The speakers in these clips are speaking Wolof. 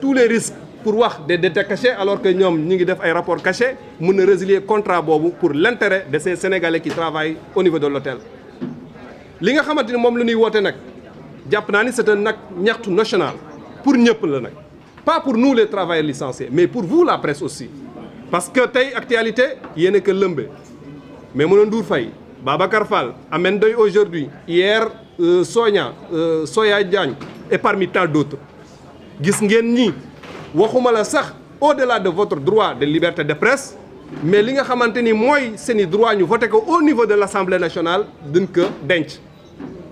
tous les risques pour wax des dettes cachées alors que ñoom ñi ngi def ay rapports cachés mën na résilier contrat boobu pour l'intérêt de ces Sénégalais qui travaillent au niveau de l'hôtel li nga xamante ni moom la ñuy woote nag jàpp naa ni c'est un nag ñaxtu national pour ñëpp la nag pas pour nous les travailleurs licenciés mais pour vous la presse aussi parce que tey actualité yéen a ko lëmbe mais Maimouna Ndour Faye Babacar Fall Ameth Ndoye aujourd'hui hier Soya Diagne et parmi tant d'autres gis ngeen ñi waxuma la sax au-delà de votre droit de liberté de presse mais li nga xamante ni mooy seeni droit ñu voté ko au niveau de l'Assemblée nationale dañ ko denc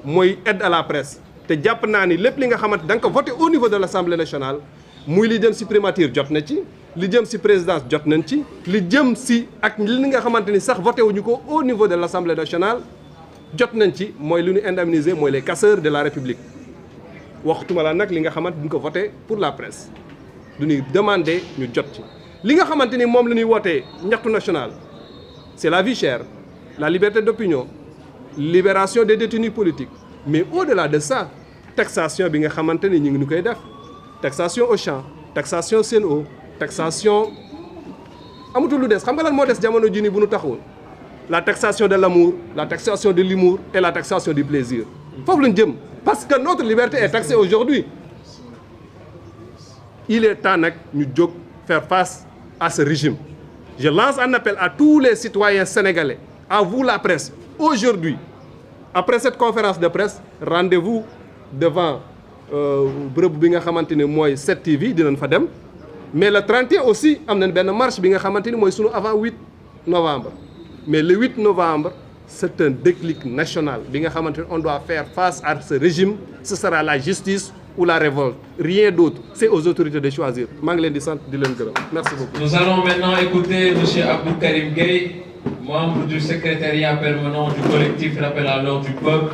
mooy aide à la presse te jàpp naa ni lépp li nga xamante da nga ko voté au niveau de l'Assemblée nationale muy li jëm ci primature jot na ci li jëm ci présidence jot nañ ci li jëm ci ak li nga xamante ni sax voté wuñu ko au niveau de l'Assemblée nationale jot nañ ci mooy lu ñu indemniser mooy les casseurs de la République waxtuma la nag li nga xamante duñ ko voté pour la presse du ñuy demander ñu jot ci li nga xamante ni moom la ñuy wootee ñaxtu national c'est la vie chère la liberté d'opinion libération des détenus politiques mais au-delà de ça taxation bi nga xamante ni ñu ngi ñu koy def taxation Auchan taxation Sen'Eau taxation amatul lu des xam nga lan moo des jamono ji ni bu ñu taxawoon la taxation de l'amour la taxation de l'humour et la taxation du plaisir foofu lañ jëm parce que notre liberté est taxée aujourd'hui il est temps nag ñu jóg faire face à ce régime je lance un appel à tous les citoyens sénégalais à vous la presse aujourd'hui après cette conférence de presse rendez-vous devant bërëb bi nga xamante ni mooy 7TV dinañ fa dem mais le 31 aussi am nañ benn marche bi nga xamante ni mooy sunu avant 8 novembre mais le 8 novembre c'est un déclic national bi nga xamante ni on doit faire face à ce régime ce sera la justice ou la révolte rien d'autre c'est aux autorités de choisir maa ngi leen di sant di leen gërëm merci beaucoup. Nous allons maintenant écouter monsieur Abdou Karim Gueye, membre du secrétariat permanent du collectif Rappel à l'ordre du peuple,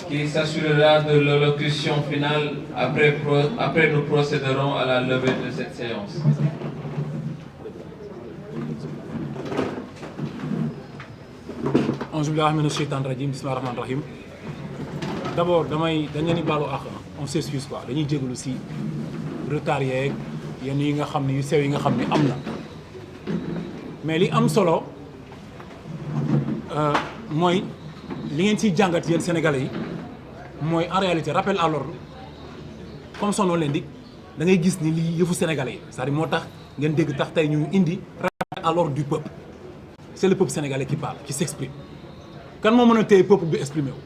qui s'assurera de l'allocution finale après nous procéderons à la levée de cette séance. Auzu billahi mina shaytani rajim bismillahir rahmanir rahim. D'abord dañ leen di baalu àq on s'excuse quoi dañuy jégalu si retard yeeg yenn yi nga xam ne yu sew yi nga xam ne am na mais li am solo mooy li ngeen ciy jàngat yéen sénégalais yi mooy en réalité rappel à l'ordre comme son nom l'indique da ngay gis ni lii yëfu sénégalais yi c'est-à-dire moo tax ngeen dégg tax tey ñu indi rappel à l'ordre du peuple c'est le peuple sénégalais qui parle qui s'exprime kan moo mën a téye peuple bi exprimer wu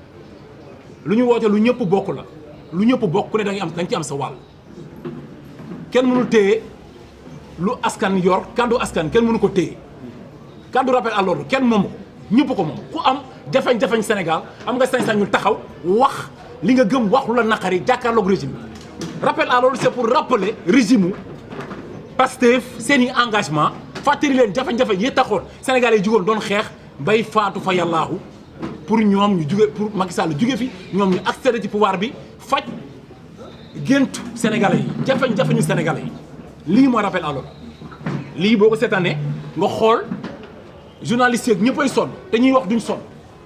lu ñu woote lu ñëpp bokk la lu ñëpp bokk ku ne da nga ci am sa wàll kenn mënu téye lu askan yor kaddu askan kenn mënu ko téye kaddu rappel à l'ordre kenn moomu ko ñëpp ko moom ku am jafeñ-jafeñ Sénégal am nga sañ-sañ ñu taxaw wax li nga gëm wax lu la naqari jàkkaarloog régime bi rappel à l'ordre c'est pour rappeler régime Pastef seeni engagement fàttali leen jafe-jafe yi taxoon Sénégal yi jugoon doon xeex bay faatu fa yàllaahu pour ñoom ñu juge pour Macky Sall juge fi ñoom ñu accéder ci pouvoir bi faj géntu Sénégalais yi jafe-jafe ñu Sénégalais yi lii mooy rappel à l'ordre lii boo ko seetaanee nga xool journalistes yeeg ñëppay sonn te ñuy wax duñ sonn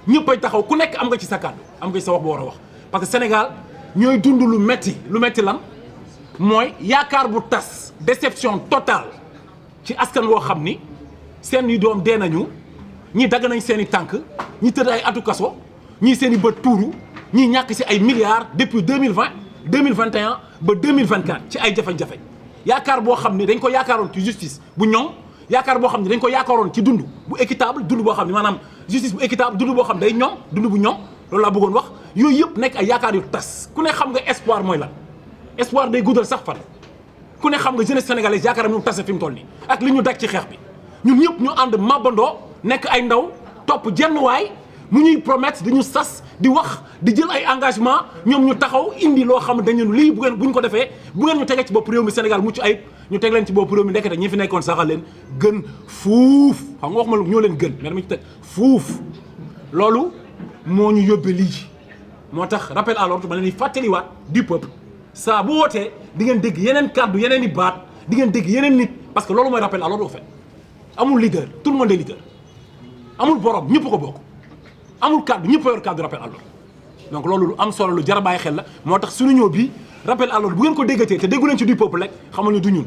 ñëppay taxaw ku nekk am nga ci sa kàddu am nga ci sa wax boo war a wax parce que Sénégal ñooy dund lu metti lan mooy yaakaar bu tas déception totale ci askan woo xam ni seen i doom dee nañu ñii dagg nañ seen i tànk ñi tëdd ay atu kaso ñii seen i bët tuuru ñii ñàkk ci ay milliards depuis 2020 2021 ba 2024 ci ay jafe-jafe yaakaar boo xam ni dañ ko yaakaaroon ci justice bu ñoŋ yaakaar boo xam ne dañ ko yaakaaroon ci dund bu équitable dund boo xam ne maanaam justice bu équitable dund boo xam ne day ñoŋ dund bu ñoŋ loolu laa bëggoon wax yooyu yëpp nekk ay yaakaar yu tas ku ne xam nga espoir mooy lan espoir day guddal sax fan ku ne xam nga jeunesse sénégalaise yaakaaram ñu tase fi mu toll nii ak li ñu daj ci xeex bi ñun ñëpp ñu ànd mabandoo nekk ay ndaw topp jenn waay mu ñuy promettre di ñu sas di wax di jël ay engagement ñoom ñu taxaw indi loo xam ne dañu lii bu ñu ko defee bu ngeen ñu tegee ci bopp réew mi Sénégal mucc ayib ñu teg leen ci bopp réew mi ndekete ñi fi nekkoon saxal leen gën fuuf xam nga wax ma lu ñoo leen gën mais dama ci teg fuuf loolu moo ñu yóbbee lii moo tax rappel à l'ordre ma leen di fàttaliwaat du peuple saa bu wootee di ngeen dégg yeneen kàddu yeneen i baat di ngeen dégg yeneen nit parce que loolu mooy rappel à l'ordre au fait amul leader tout le monde est leader amul borom ñëpp ko bokk amul kàddu ñëpp a yor kàddu rappel à l'ordre donc loolu lu am solo lu jar a bàyyi xel la moo tax suñu ñëw bi rappel à l'ordre bu ngeen ko déggatee te déggu leen ci du peuple rek xamal ne du ñun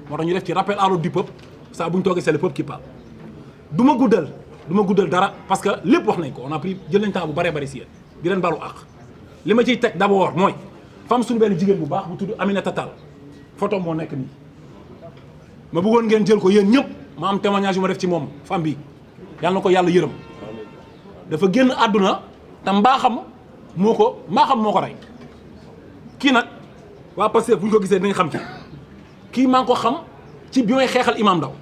moo tax ñu def ci rappel à l'ordre du peuple saa bu ñu toogee c'est le peuple qui parle du ma guddal dara parce que lépp wax nañ ko on a pris jël nañ temps bu bëree bëri si yéen di leen balu àq li ma ciy teg d'abord mooy femme suñu benn jigéen bu baax bu tudd Aminata Tall photo moo nekk nii ma bëggoon ngeen jël ko yéen ñëpp ma am témoignage yu ma def ci moom femme bi yàlla na ko yàlla yërëm dafa génn àdduna te mbaaxam moo ko rey kii nag waa Pastef bu ñu ko gisee dinañ xam kii maa ngi ko xam ci bi may xeexal imam Ndaw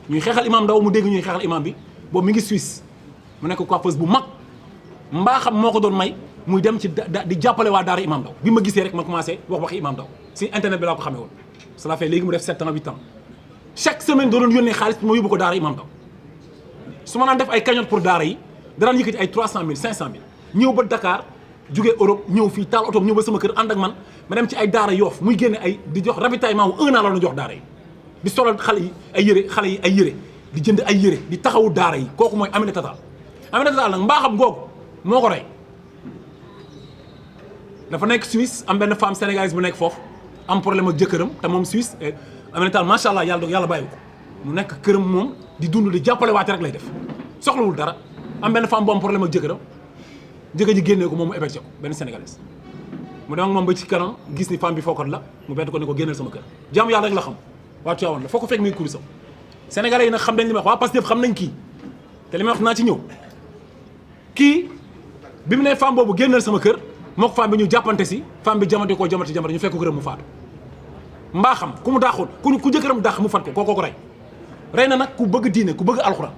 ñuy xeexal imam Ndaw mu dégg ñuy xeexal imam bi boobu mi ngi Suisse mu nekk coiffeuse bu mag mbaaxam moo ko doon may muy dem ci di jàppale waa daara imam Ndaw bi ma gisee rek ma commencé waxi imam Ndaw si internet bi laa ko xamee woon cela fait léegi mu def 7 ans 8 ans chaque semaine da doon yónnee xaalis bi ma yóbbu ko daara imam Ndaw su ma naan def ay cagnotte pour daara yi danaan yëkkati ay 300 000 500 000 ñëw ba Dakar jugee Europe ñëw fii taal oto ñëw ba sama kër ànd ak man ma dem ci ay daara Yoff muy génne ay di jox ravitaillement wu 1 an la jox daara yi di solal xale yi ay yére di jënd ay yére di taxawu daara yi kooku mooy Aminata Tall Aminata Tall nag mbaaxam googu moo ko rey dafa nekk Suisse am benn femme sénégalaise bu nekk foofu am problème ak jëkkëram te moom Suisse Aminata Tall macha allah yàlla bàyyi ko mu nekk këram moom di dund di jàppale waate rek lay def soxlawul dara am benn femme bu am problème ak jëkkëram jëkkër ji génnee ko moom mu hébergé ko benn sénégalaise mu dem ak moom ba ci kanam gis ni femme bi fookat la mu bett ko ne ko génneel sama kër jaamu yàlla rek la xam waa Tivaouane la foo ko fekk muy kurisam sénégalais yi nag xam nañ li ma wax waa Pastef xam nañ kii te li may wax naa ci ñëw kii bi mu ne femme boobu génneel sama kër moo ko femme bi ñu jàppante si femme bi jamante ñu fekk ko këram mu faatu mbaa xam ku mu daaxoon ku jëkkëram dàq mu fat ko kookoo ko rey na nag ku bëgg diine ku bëgg alxuraan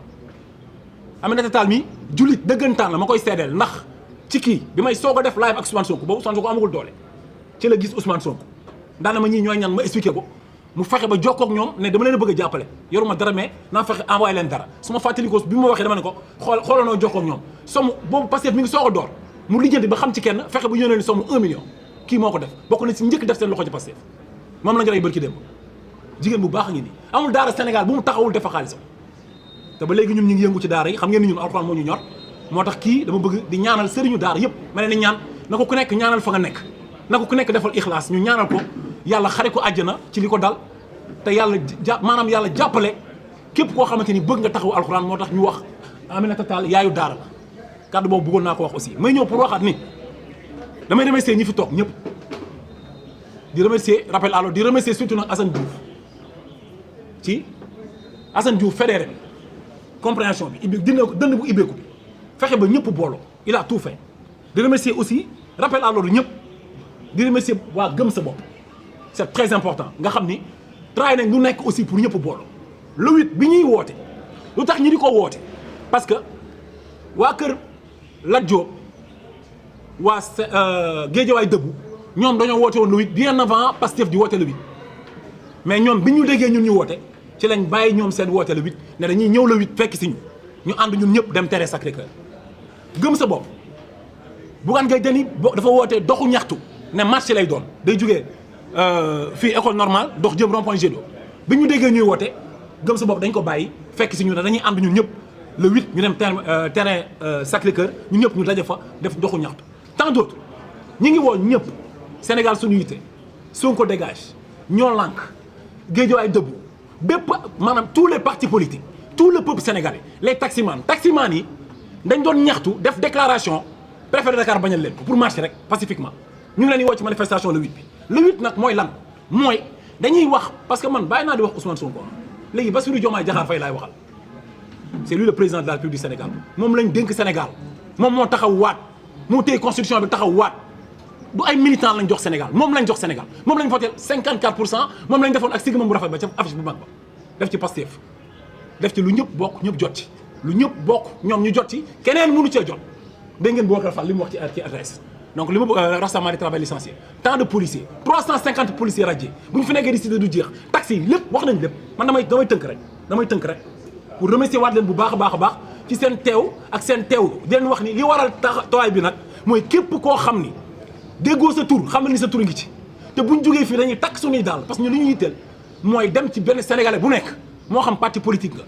Aminata Tall mi jullit dëggantaan la ma koy seedeel ndax ci kii bi may soog a def live ak Ousmane Sonko boobu Ousmane Sonko amagul doole ci la gis Ousmane Sonko daana ma ñii ñooy ñaan ma expliqué ko mu fexe ba jokkoo ak ñoom ne dama leen a bëgg a jàppale yoruma dara mais naa fexe envoyé leen dara su ma fàttalikoo bi ma waxee dama ne ko xoolanoo jokkoo ak ñoom somme boobu Pastef mi ngi soog a door mu lijjanti ba xam ci kenn fexe ba yónnee ni somme 1 million kii moo ko def bokk na si njëkk def seen loxo ci Pastef moom la ñu rey bërki démb jigéen bu baax a ngi nii amul daara Sénégal bu mu taxawul defa xaalisam te ba léegi ñun ñu ngi yëngu ci daara yi xam ngeen ni ñun alxuraan moo ñu ñor moo tax kii dama bëgg di ñaanal sëriñu daara yëpp ma ne ni ñaan na ko ku nekk ñaanal fa nga nekk na ko ku nekk defal ixlaas ñu ñaanal ko yàlla xare ko àjjana ci li ko dal te yàlla maanaam yàlla jàppale képp koo xamante ni bëgg nga taxawu alxuraan moo tax ñu wax Aminata Tall yaayu daara la kàddu boobu bëggoon naa ko wax aussi may ñëw pour waxaat ni damay remercier ñi fi toog ñëpp di remercier rappel alors di remercier surtout nag Assane Diouf ci Assane Diouf fédéré compréhension bi dina ko dënd bu ibbeeku bi fexe ba ñëpp booloo il a tout fait di remercier aussi rappel alors ñëpp di remercier waa gëm sa bopp c'est très important nga xam ni travail nañ lu nekk aussi pour ñëpp booloo le 8 bi ñuy woote lu tax ñi di ko woote parce que waa kër Lat Diop waa Guédiawaye dëbbu ñoom dañoo woote woon le 8 bien avant Pastef di woote le 8 mais ñoom bi ñu déggee ñun ñu woote ci lañ bàyyi ñoom seen woote le 8 ne dañuy ñëw le 8 fekk si ñu ànd ñun ñëpp dem terrain Sacré-Cœur gëm sa bopp Bougane Gueye Dany dafa woote doxu ñaxtu ne marché lay doon day jugee fii école normale dox jëm rond-point Jet d'eau bi ñu déggee ñuy woote gëm sa bopp dañ ko bàyyi fekk si ñu ne dañuy ànd ñun ñëpp le 8 ñu dem terrain Sacré-Cœur ñun ñëpp ñu daje fa def doxu ñaxtu tant d'autres ñi ngi woo ñëpp Sénégal suñu yite Sonko dégage ñoo lànk Guédiawaye debout bépp maanaam tous les partis politiques tout le peuple sénégalais les taximan yi dañ doon ñaxtu def déclaration préfet de Dakar bañal leen ko pour marcher rek pacifiquement ñu ngi leen di woo ci manifestation le 8 bi le 8 nag mooy lan mooy dañuy wax parce que man bàyyi naa di wax Ousmane Sonko léegi Bassirou Diomaye Diakhar Faye laay waxal c'est lui le président de la République du Sénégal moom lañ dénk Sénégal moom moo taxaw waat moo téye constitution bi taxaw waat du ay militants lañ jox Sénégal moom lañ jox Sénégal moom lañ voté 54% moom lañ defoon ak sigma bu rafet ba ca affiche bu mag ba def ci Pastef def ci lu ñëpp bokk ñëpp jot ci lu ñëpp bokk ñoom ñu jot ci keneen mënu cee jot dégg ngeen Boubacar Fall li mu wax ci RTS donc li ma rassemblement de travail licencié tant de policiers 350 policiers radiés bu ñu fi nekkee di cité du jeex taxi yi lépp wax nañ lépp man damay tënk rek pour remercier waat leen bu baax a baax ci seen teew ak seen teewlu di leen wax ni li waral tawaay bi nag mooy képp koo xam ni déggoo sa tur xam ni sa tur ngi ci te buñ jógee fii dañuy takk suñuy daal parce que ñu li ñu yitteel mooy dem ci benn sénégalais bu nekk moo xam parti politique nga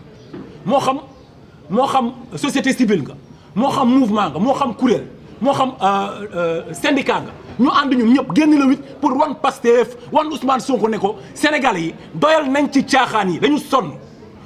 moo xam société civile nga moo xam mouvement nga moo xam kuréel moo xam syndicat nga ñu ànd ñun ñëpp génn le 8 pour wan Pastef wan Ousmane Sonko ne ko Sénégalais yi doyal nañ ci caaxaan yi dañu sonn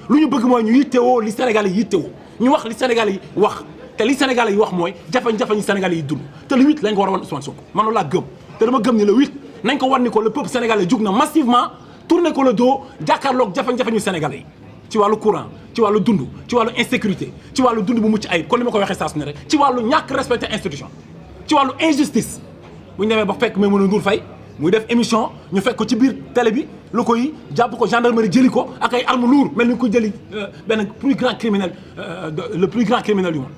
lu ñu bëgg mooy ñu yittewoo li Sénégalais yi yittewoo ñu wax li Sénégalais yi wax te li Sénégalais yi wax mooy jafe-jafe yi Sénégalais yi dund te le 8 lañ ko war a wan Ousmane Sonko man loolu laa gëm te dama gëm ni le 8 nañ ko wan ni ko le peuple sénégalais jug na massivement tourné ko le dos jàkkaarloog jafe-jafe ñu Sénégalais yi ci wàllu courant ci wàllu dund ci wàllu insécurité ci wàllu dund bu mucc ayib kon li ma ko waxee saa su ne rek ci wàllu ñàkk respecté institution ci wàllu injustice bu ñu demee ba fekk Maimouna Ndour Faye muy def émission ñu fekk ko ci biir télé bi lu koy jàpp ko gendarmerie jëli ko ak ay armes lourdes mel ni ko jëli benn plus grand criminel le plus grand criminel du monde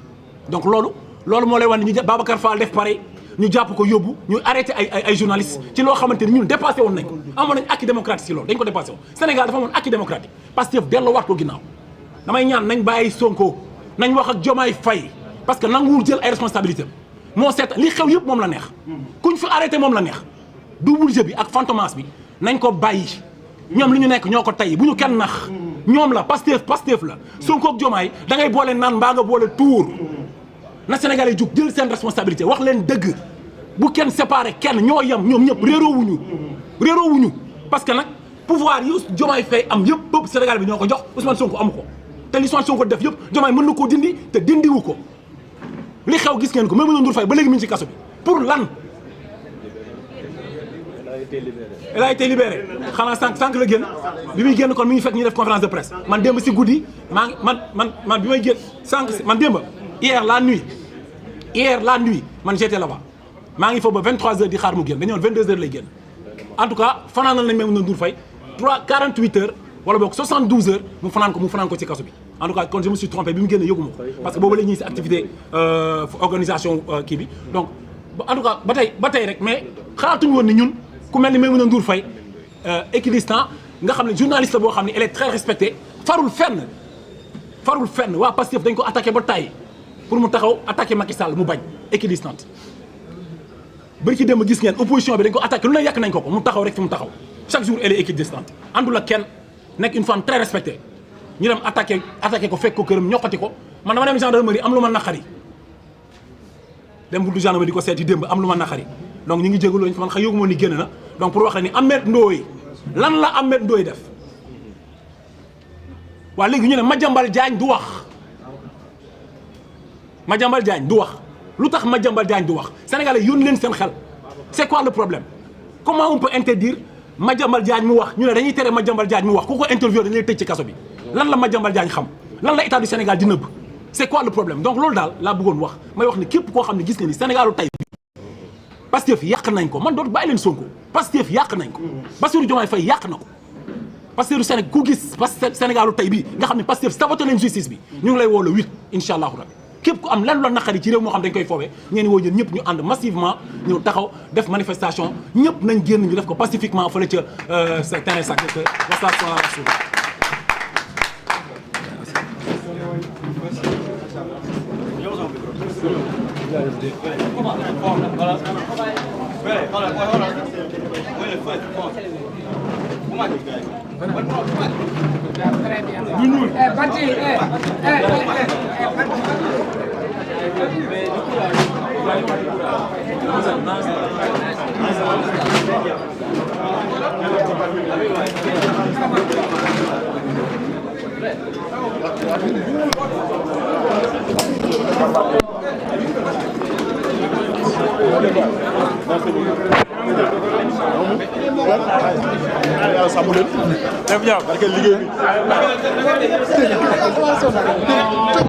donc loolu moo lay wan ni ñu Babacar Fall def pareil ñu jàpp ko yóbbu ñu arrêté ay journalistes ci loo xamante ni ñun dépassé woon nañ ko amoon nañ acquis démocratique ci loolu dañ ko dépassé woon Sénégal dafa amoon acquis démocratique parce que delloo waat ko ginnaaw damay ñaan nañ bàyyi Sonko nañ wax ak Diomaye Faye parce que nanguwul jël ay responsabilités moo seet li xew yëpp moom la neex kuñ fi arrêté moom la neex double jeu bi ak fantomas bi nañ ko bàyyi ñoom li ñu nekk ñoo ko tey bu ñu kenn nax ñoom la Pastef la Sonko ak Diomaye da ngay boole naan mbaa nga boole tuur na Sénégalais jug jël seen responsabilité wax leen dëgg bu kenn séparé kenn ñoo yem ñoom ñëpp réeroowuñu parce que nag pouvoir yi Diomaye Faye am yëpp peuple Sénégal bi ñoo ko jox Ousmane Sonko amu ko te li Ousmane Sonko def yëpp Diomaye mën na koo dindi te dindiwu ko li xew gis ngeen ko Maimouna Ndour Faye ba léegi mi ngi ci kaso bi pour lan elle a été libérée xanaa sànq la génn bi muy génn kon mi ngi fekk ñu def conférence de presse man démb si guddi maa ngi man bi may génn sànq man démb hier la nuit man j'étais là-bas maa ngi fa ba 23h di xaar mu génn dañu woon 22h lay génn en tout cas fanaanal nañ Maimouna Ndour Faye 48h wala boog 72h mu fanaan ko ci kaso bi en tout cas kon je me suis trompé bi mu génne yëgu ma ko parce que boobu la ñuy si activité organisation kii bi donc en tout cas ba tey rek mais xalaatuñu woon ni ñun ku mel ni Maimouna Ndour Faye équidistant nga xam ne journaliste la boo xam ne elle est très respectée farul fenn waa Pastef dañ ko attaqué ba tàyyi pour mu taxaw attaqué Macky Sall mu bañ équidistante bari ci dem gis ngeen opposition bi dañ ko attaqué lu ne yàq nañ ko mu taxaw rek fi mu taxaw chaque jour elle est équidistante àndul ak kenn nekk une femme très respectée ñu dem attaqué ko fekk ko këram ñoqati ko man dama dem gendarmerie am lu ma naqari dem buntu gendarmerie di ko seeti démb am lu ma naqari donc ñu ngi jégalu lañ fa man yëgu ma ni génn na donc pour wax la ni Ameth Ndoye lan la Ameth Ndoye def waa léegi ñu ne Madiambal Diagne du wax lu tax Madiambal Diagne du wax sénégalais yónni leen seen xel c'est quoi le problème comment on peut interdire Madiambal Diagne mu wax ñu ne dañuy tere Madiambal Diagne mu wax ku ko interview dañu lay tëj ci kaso bi lan la Madiambal Diagne xam lan la état du Sénégal di nëbb c'est quoi le problème donc loolu daal laa bëggoon wax may wax ne képp koo xam ne gis nga ni Sénégalu tey Pastef yàq nañ ko man dootu bàyyi leen Sonko Pastef yàq nañ ko Bassirou Diomaye Faye yàq na ko Pastef Sénégal ku gis Sénégalu tey bi nga xam ne Pastef saboté leen justice bi ñu ngi lay woo le 8 incha allahu rabbi képp ku am lan la naqari ci réew moo xam dañ koy foowee ñeen woo ñun ñëpp ñu ànd massivement ñëw taxaw def manifestation ñëpp nañ génn ñu def ko pacifiquement fële ca sa terrain Sacré-Cœur Def jàmm parce que liggéey bi